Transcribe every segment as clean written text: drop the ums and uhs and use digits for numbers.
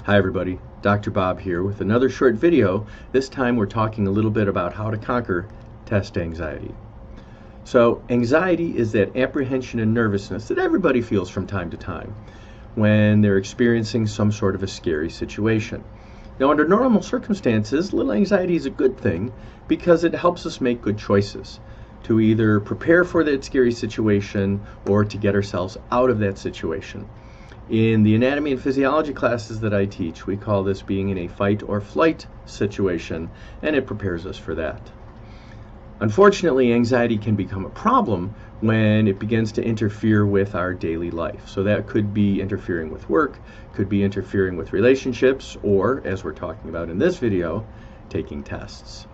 Hi everybody, Dr. Bob here with another short video. This time we're talking a little bit about how to conquer test anxiety. So anxiety is that apprehension and nervousness that everybody feels from time to time when they're experiencing some sort of a scary situation. Now under normal circumstances, little anxiety is a good thing because it helps us make good choices to either prepare for that scary situation or to get ourselves out of that situation. In the anatomy and physiology classes that I teach, we call this being in a fight or flight situation, and it prepares us for that. Unfortunately, anxiety can become a problem when it begins to interfere with our daily life. So that could be interfering with work, could be interfering with relationships, or, as we're talking about in this video, taking tests.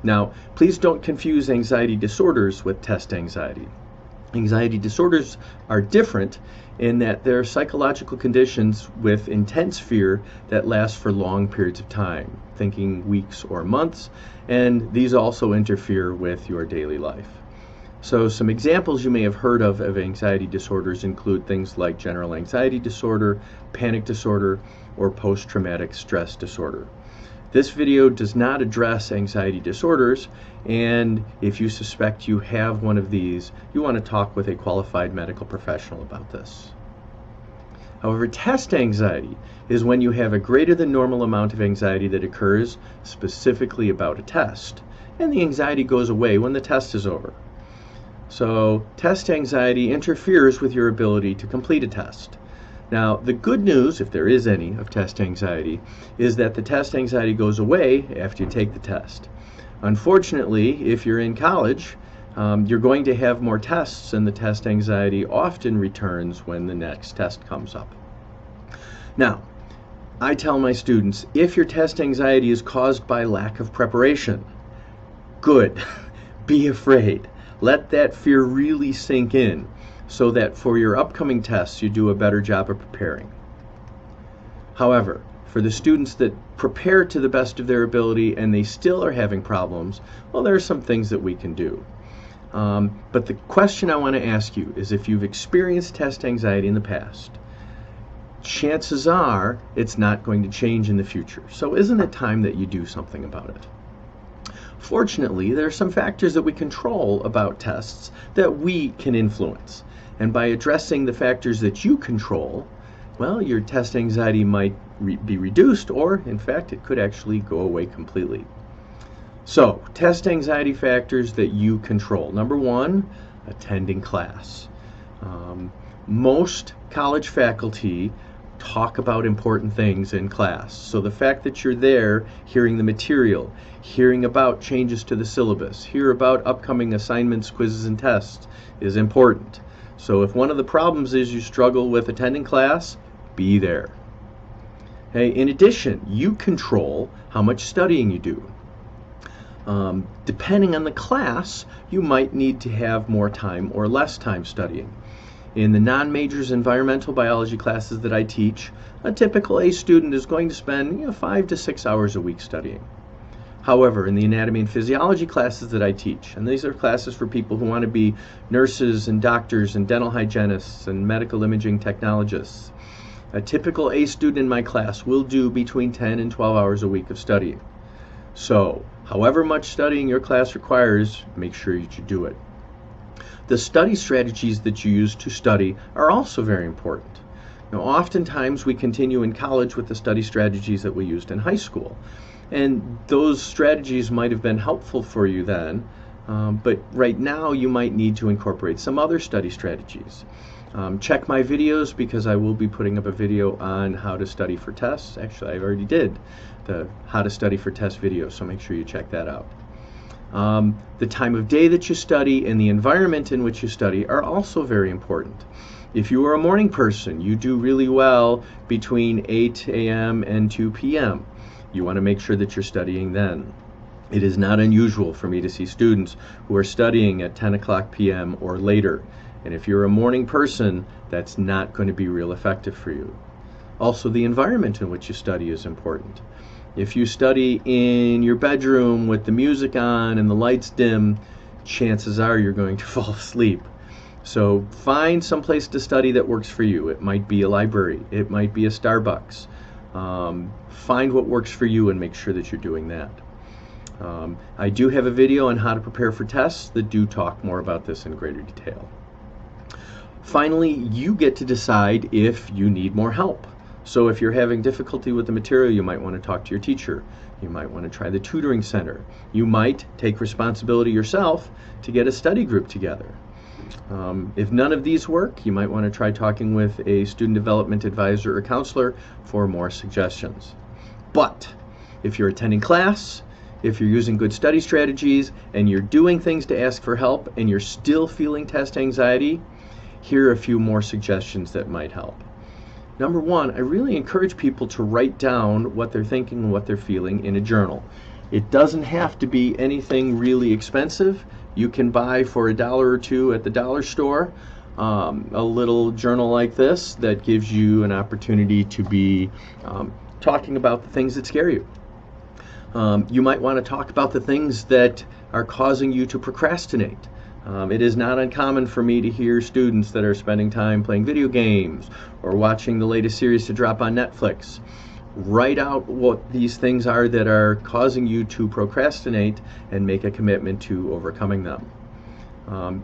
Now, please don't confuse anxiety disorders with test anxiety. Anxiety disorders are different in that they're psychological conditions with intense fear that last for long periods of time, thinking weeks or months, and these also interfere with your daily life. So some examples you may have heard of anxiety disorders include things like general anxiety disorder, panic disorder, or post-traumatic stress disorder. This video does not address anxiety disorders, and if you suspect you have one of these, you want to talk with a qualified medical professional about this. However, test anxiety is when you have a greater than normal amount of anxiety that occurs specifically about a test, and the anxiety goes away when the test is over. So, test anxiety interferes with your ability to complete a test. Now, the good news, if there is any, of test anxiety is that the test anxiety goes away after you take the test. Unfortunately, if you're in college, you're going to have more tests, and the test anxiety often returns when the next test comes up. Now, I tell my students, if your test anxiety is caused by lack of preparation, good. Be afraid. Let that fear really sink in, so that for your upcoming tests you do a better job of preparing. However, for the students that prepare to the best of their ability and they still are having problems, well, there are some things that we can do. But the question I want to ask you is, if you've experienced test anxiety in the past, chances are it's not going to change in the future. So isn't it time that you do something about it? Fortunately, there are some factors that we control about tests that we can influence. And by addressing the factors that you control, well, your test anxiety might be reduced, or in fact, it could actually go away completely. So, test anxiety factors that you control. Number one, attending class. Most college faculty talk about important things in class. So the fact that you're there hearing the material, hearing about changes to the syllabus, hear about upcoming assignments, quizzes, and tests is important. So if one of the problems is you struggle with attending class, be there. Hey, in addition, you control how much studying you do. Depending on the class, you might need to have more time or less time studying. In the non-majors environmental biology classes that I teach, a typical A student is going to spend 5 to 6 hours a week studying. However, in the anatomy and physiology classes that I teach, and these are classes for people who want to be nurses and doctors and dental hygienists and medical imaging technologists, a typical A student in my class will do between 10 and 12 hours a week of studying. So, however much studying your class requires, make sure you do it. The study strategies that you use to study are also very important. Now, oftentimes we continue in college with the study strategies that we used in high school. And those strategies might have been helpful for you then, but right now you might need to incorporate some other study strategies. Check my videos, because I will be putting up a video on how to study for tests. Actually, I already did the how to study for test video, so make sure you check that out. The time of day that you study and the environment in which you study are also very important. If you are a morning person, you do really well between 8 a.m. and 2 p.m. You want to make sure that you're studying then. It is not unusual for me to see students who are studying at 10 o'clock p.m. or later. And if you're a morning person, that's not going to be real effective for you. Also, the environment in which you study is important. If you study in your bedroom with the music on and the lights dim, chances are you're going to fall asleep. So find some place to study that works for you. It might be a library, it might be a Starbucks, Find what works for you and make sure that you're doing that. I do have a video on how to prepare for tests that do talk more about this in greater detail. Finally, you get to decide if you need more help. So if you're having difficulty with the material, you might want to talk to your teacher. You might want to try the tutoring center. You might take responsibility yourself to get a study group together. If none of these work, you might want to try talking with a student development advisor or counselor for more suggestions. But if you're attending class, if you're using good study strategies, and you're doing things to ask for help, and you're still feeling test anxiety, here are a few more suggestions that might help. Number one, I really encourage people to write down what they're thinking and what they're feeling in a journal. It doesn't have to be anything really expensive. You can buy for $1 or $2 at the dollar store a little journal like this that gives you an opportunity to be talking about the things that scare you. You might want to talk about the things that are causing you to procrastinate. It is not uncommon for me to hear students that are spending time playing video games or watching the latest series to drop on Netflix. Write out what these things are that are causing you to procrastinate and make a commitment to overcoming them.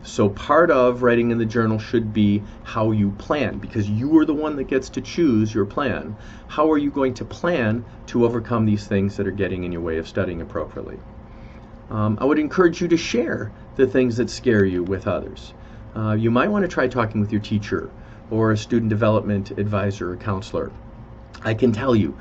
So part of writing in the journal should be how you plan, because you are the one that gets to choose your plan. How are you going to plan to overcome these things that are getting in your way of studying appropriately? I would encourage you to share the things that scare you with others. You might want to try talking with your teacher or a student development advisor or counselor. I can tell you,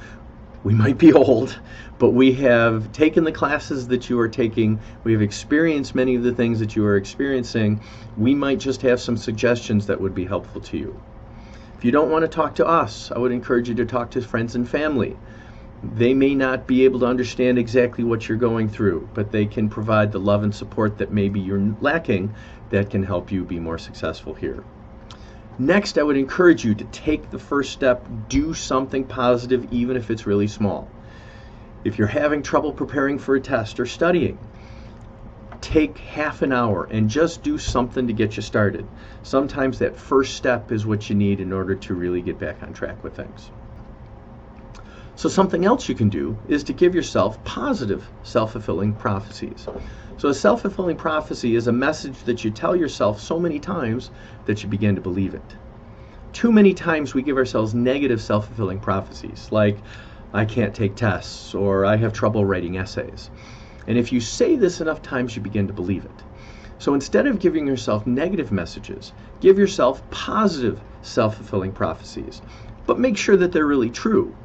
we might be old, but we have taken the classes that you are taking. We have experienced many of the things that you are experiencing. We might just have some suggestions that would be helpful to you. If you don't want to talk to us, I would encourage you to talk to friends and family. They may not be able to understand exactly what you're going through, but they can provide the love and support that maybe you're lacking that can help you be more successful here. Next, I would encourage you to take the first step, do something positive, even if it's really small. If you're having trouble preparing for a test or studying, take half an hour and just do something to get you started. Sometimes that first step is what you need in order to really get back on track with things. So something else you can do is to give yourself positive self-fulfilling prophecies. So a self-fulfilling prophecy is a message that you tell yourself so many times that you begin to believe it. Too many times we give ourselves negative self-fulfilling prophecies, like, I can't take tests, or I have trouble writing essays. And if you say this enough times, you begin to believe it. So instead of giving yourself negative messages, give yourself positive self-fulfilling prophecies, but make sure that they're really true.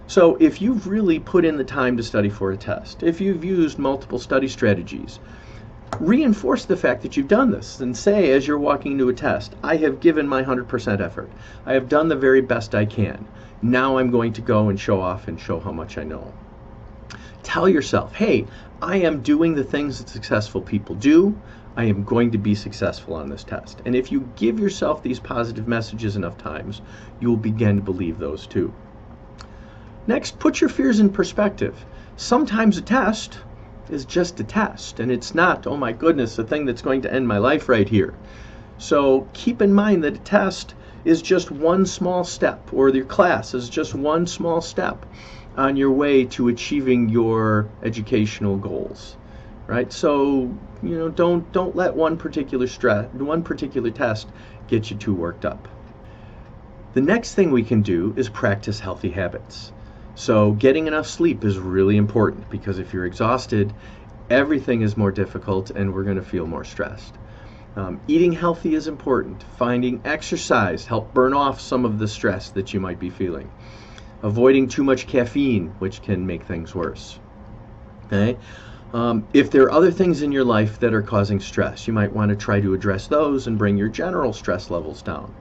So if you've really put in the time to study for a test, if you've used multiple study strategies, reinforce the fact that you've done this and say, as you're walking into a test, I have given my 100% effort. I have done the very best I can. Now I'm going to go and show off and show how much I know. Tell yourself, hey, I am doing the things that successful people do. I am going to be successful on this test. And if you give yourself these positive messages enough times, you'll begin to believe those too. Next, put your fears in perspective. Sometimes a test is just a test, and it's not, oh my goodness, the thing that's going to end my life right here. So keep in mind that a test is just one small step, or your class is just one small step on your way to achieving your educational goals, right? So, don't let one particular test get you too worked up. The next thing we can do is practice healthy habits. So getting enough sleep is really important, because if you're exhausted, everything is more difficult and we're going to feel more stressed. Eating healthy is important. Finding exercise help burn off some of the stress that you might be feeling. Avoiding too much caffeine, which can make things worse. Okay? If there are other things in your life that are causing stress, you might want to try to address those and bring your general stress levels down.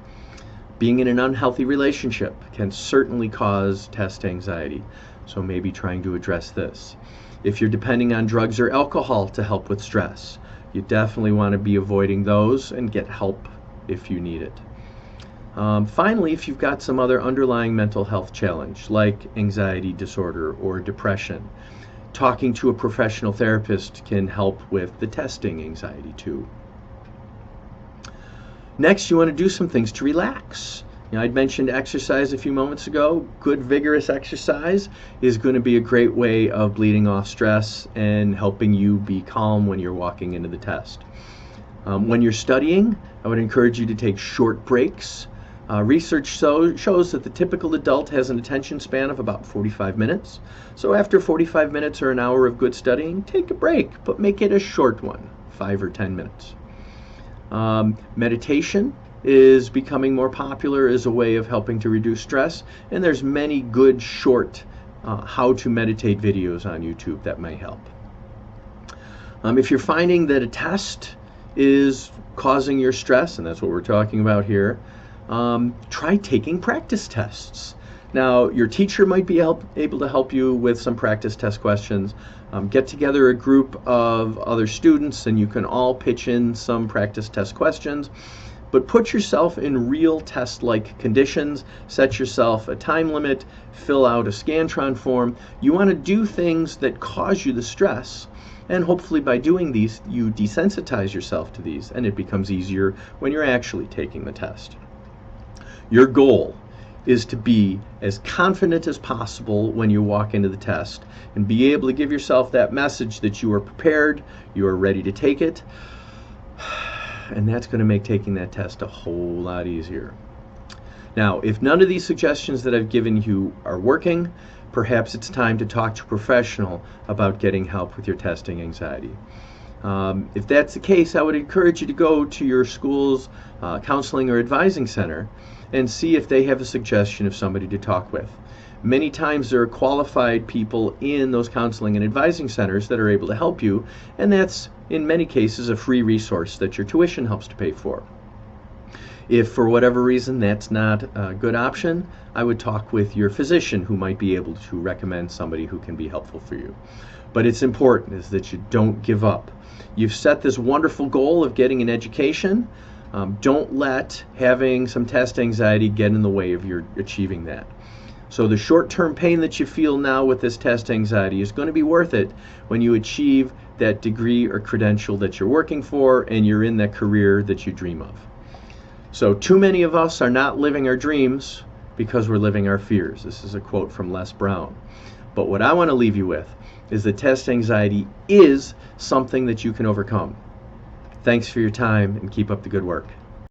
Being in an unhealthy relationship can certainly cause test anxiety, so maybe trying to address this. If you're depending on drugs or alcohol to help with stress, you definitely want to be avoiding those and get help if you need it. Finally, if you've got some other underlying mental health challenge, like anxiety disorder or depression, talking to a professional therapist can help with the testing anxiety too. Next, you want to do some things to relax. I'd mentioned exercise a few moments ago. Good vigorous exercise is going to be a great way of bleeding off stress and helping you be calm when you're walking into the test. When you're studying, I would encourage you to take short breaks. Research shows that the typical adult has an attention span of about 45 minutes. So after 45 minutes or an hour of good studying, take a break, but make it a short one, 5 or 10 minutes. Meditation is becoming more popular as a way of helping to reduce stress, and there's many good short how to meditate videos on YouTube that may help. If you're finding that a test is causing your stress, and that's what we're talking about here, try taking practice tests. Now, your teacher might be able to help you with some practice test questions. Get together a group of other students and you can all pitch in some practice test questions. But put yourself in real test-like conditions, set yourself a time limit, fill out a Scantron form. You want to do things that cause you the stress, and hopefully by doing these, you desensitize yourself to these, and it becomes easier when you're actually taking the test. Your goal is to be as confident as possible when you walk into the test, and be able to give yourself that message that you are prepared, you are ready to take it, and that's going to make taking that test a whole lot easier. Now, if none of these suggestions that I've given you are working, perhaps it's time to talk to a professional about getting help with your testing anxiety. If that's the case, I would encourage you to go to your school's counseling or advising center and see if they have a suggestion of somebody to talk with. Many times there are qualified people in those counseling and advising centers that are able to help you, and that's in many cases a free resource that your tuition helps to pay for. If for whatever reason that's not a good option, I would talk with your physician who might be able to recommend somebody who can be helpful for you. But it's important is that you don't give up. You've set this wonderful goal of getting an education. Don't let having some test anxiety get in the way of your achieving that. So the short-term pain that you feel now with this test anxiety is going to be worth it when you achieve that degree or credential that you're working for and you're in that career that you dream of. So too many of us are not living our dreams because we're living our fears. This is a quote from Les Brown. But what I want to leave you with is that test anxiety is something that you can overcome. Thanks for your time and keep up the good work.